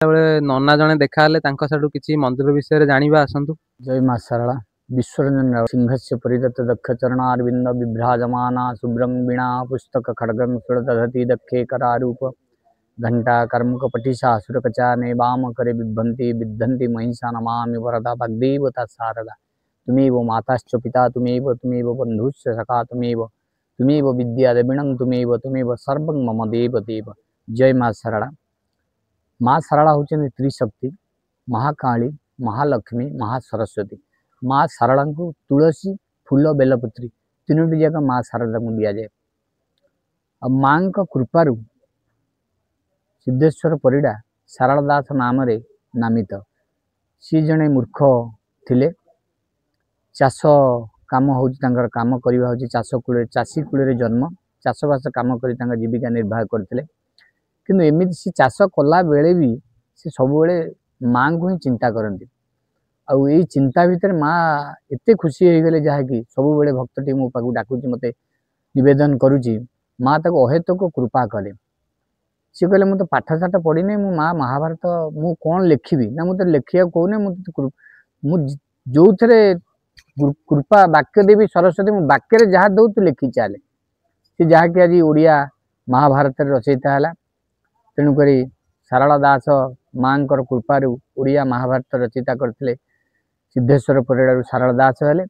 बेले नना जने देखा कि मंदिर विषय जाना आसतु। जय माँ सरला विश्वरंजन सिंहस्य परिदत्त दक्ष चरणारविंद विभ्राजमाना शुभ्रं वीणा पुस्तक खड्गं सुरदधति दक्षे करारूप घंटा कर्मक पटिशा सुरकचाने वाम करे बिभ्रंति विद्धंति महिषा नमामि वरदा भगदेवता शारदा तुमेव माताश्च पिता तुमेव बंधुश्च सखा तुमेव विद्या देविणं तुमेव सर्वं मम देव देव। जय माँ सरला। माँ सरला होचंदी त्रिशक्ति महाकाली महालक्ष्मी महासरस्वती। माँ शारदा को तुलसी फूल बेलपत्री तीनोटी जगह माँ शारदा को दि जाए। अब माँ कृपारू सिद्धेश्वर परिडा शारदा दास नाम रे नामित। सी जने मूर्ख थिले। चाष काम हो काम करवा हूँ चाष कूल चाषी कूल जन्म चाषबास काम कर जीविका निर्वाह करते। किंतु एमती सी चाष कला बेले भी सी सब माँ को ही चिंता करती। आउ यही चिंता भितर माँ एत खुशी हो गले जहाँकि सब भक्तटी मो पाक डाकुच मत नवेदन करुच्ची। माँ तक अहेतुक कृपा कले। सी कहले मुझे पाठ साठ पढ़ी मु माँ महाभारत मु कौन लिखी ना मुझे लिखा कहूने मुझे जो थे कृपा वाक्य देवी सरस्वती मु वाक्य जहाँ दौ तू लिखी चले सी जहाँकि आज ओडिया महाभारत रचयिता है। तेणुक शारदा दास माँ कृपारू ओडिया महाभारत रचयिता करते सिद्धेश्वर परिडारू शारदा दास हेले।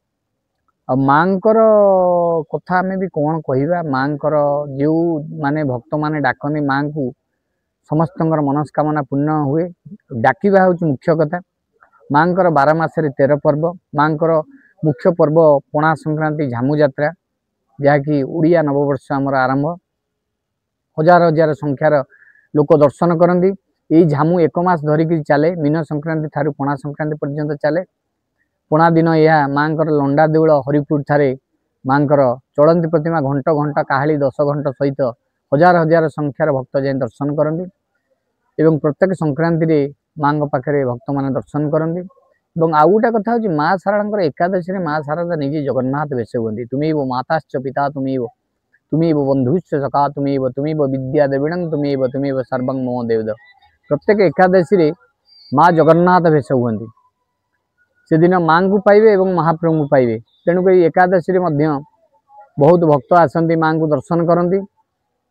अब माँ कथा आम भी कौन कहवा माँ जो माने भक्त माने डाकनी माँ को समस्त मनस्कामना पूर्ण हुए। डाकिबा हूँ मुख्य कथा। माँ 12 मासरे 13 पर्व। माँ मुख्य पर्व पणा संक्रांति झामू यात्रा जहाँकि ओडिया नववर्ष आमर आरंभ। हजार हजार संख्यार लोक दर्शन करती। यही झामू 1 मास धरिकी चले मीन संक्रांति ठारू पणा संक्रांति पर्यंत चले। पणा दिन यह माँ लंडा देउल हरिपुर ठारे माँ चलती प्रतिमा घंट घंटा काहाली 10 घंट सहित हजार हजार संख्यार भक्त जाए दर्शन करती। एवं प्रत्येक संक्रांति रे माँ पाखे भक्त मैंने दर्शन करती। आउ गोटे कथा हूँ माँ शारदा एकादशी माँ शारदा निजे जगन्नाथ वेश हुई। तुमेव माताश्च पिता तुमेव बंधुश्च सखा तुमेव विद्या देविणं तुमेव सर्वं मम देव। प्रत्येक एकादशी रे माँ जगन्नाथ वेश हुई। से दिन माँ को पाइबे एवं महाप्रभु को पाइबे। तेणुक एकादशी रे मध्य बहुत भक्त आसती माँ को दर्शन करती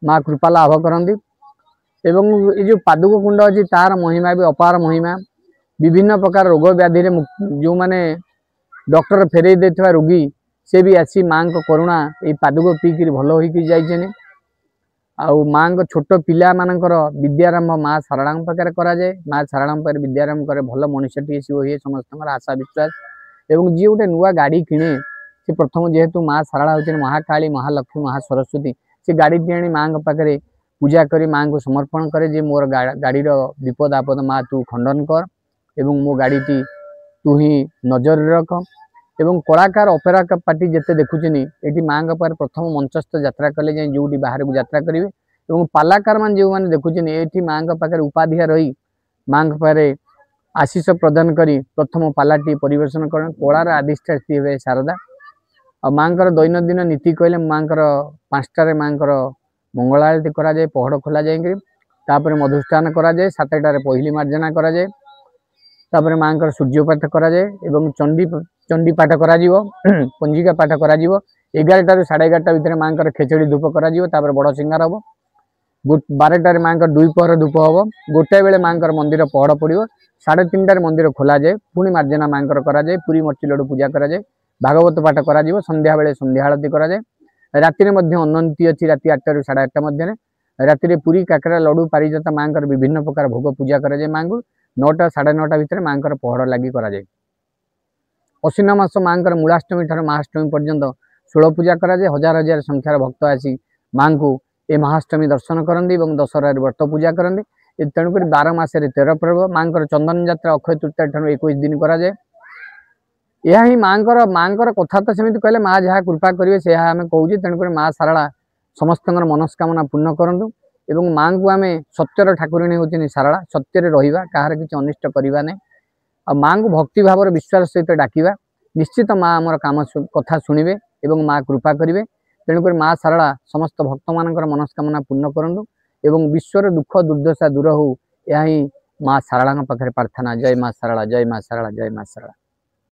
माँ कृपा लाभ करती। एवं ये जो पादुक कुंड अच्छी तार महिमा भी अपार महिमा। विभिन्न प्रकार रोग व्याधि जो माने डॉक्टर फेरई देथिबा रोगी से भी आसी माँ को करुणा ये पादुक पीकर भल होकर जाइछने। आउ माँ को छोट पिला मानकर विद्यारंभ माँ शारदा पाखे कराए। माँ शारदा पाखे विद्यारंभ करे भल मनुष्यटी सी हुए समस्त आशा विश्वास। एवं जी गोटे नुआ गाड़ी किणे से प्रथम जेहेतु माँ शारदा होती महाकाली महालक्ष्मी महासरस्वती से गाड़ी आनी माँ पाखे पूजा करी माँ को समर्पण करे जे मोर गाड़ीर विपद आपद माँ तू खंडन कर एवं मो गाड़ीटी तू ही नजर रख। एवं कलाकार ऑपेरा पार्टी जिते देखुचनी ये माँ पाखे प्रथम मंचस्थ यात्रा कले जाए जो बाहर को यात्रा करेंगे। एवं पालाकार मान जो मैंने देखुचनी ये माँ पाखे उपाधिया रही माँ पाखे आशीष प्रदान करी प्रथम पालाटी परिवेशन कर कलार आदिष्टा हुए शारदा। और माँ दैनंदिन नीति कहले माँ 5टार माँ मंगल आरती कराए पहड़ खोल जाए तापर मधुस्नान कराए 7टार पहली मार्जना कराए तापर माँ सूर्यपाठ कराए एवं चंडी पाठ करा पंजिका पाठ करा 11टार 11:30 भितर माँ खेचड़ी धूप कर बड़ सिंगार हम 12टार माँ 2 पहर धूप हम गोटाए बेले माँ मंदिर पहड़ पड़ो 3:30 मंदिर खोल जाए पुणी मार्जना माँ कराए पूरी मर्ची लड्डू पूजा कराए भागवत पाठ करा संध्या बेले संध्या आरती कराए। राति अनंती अच्छी राति 8टारू 8:30 मध्य राति पूरी काकरा लड्डू पारिजात माँ विभिन्न प्रकार भोग पूजा कराए। माँ को 9टा 9:30 भितर माँ पहड़ लगी कराए। अश्विन मास माँ मूलाष्टमी ठार महाअष्टमी पर्यंत 16 पूजा कराए। हजार हजार संख्यार भक्त आसी माँ को ये महाअष्टमी दर्शन करती दशहरा व्रत पूजा करती। तेणुक 12 मासरे 13 पर्व माँ चंदन यात्रा अक्षय तृतीया ठार 21 दिन कराए। यह ही माँ कथा तो सेमती कहले माँ जहाँ कृपा करेंगे से आम कहूँ। तेणुक माँ शारदा समस्त मनस्कामना पूर्ण करूँ एवं माँ को आम सत्यर ठाकुराणी होती शारदा सत्य रहा कहार किसी अनिष्ट करवा नहीं। आ माँ को भक्ति भाव विश्वास सहित डाकिबा निश्चित माँ आमर काम कथा शुणे एवं माँ कृपा करेंगे। तेणुक माँ शारदा समस्त भक्त मान मनस्कामना पूर्ण करूँ एवं विश्वर दुख दुर्दशा दूर हो यह माँ शारला पाखे प्रार्थना जय माँ शारला जय माँ शारला जय माँ शारला।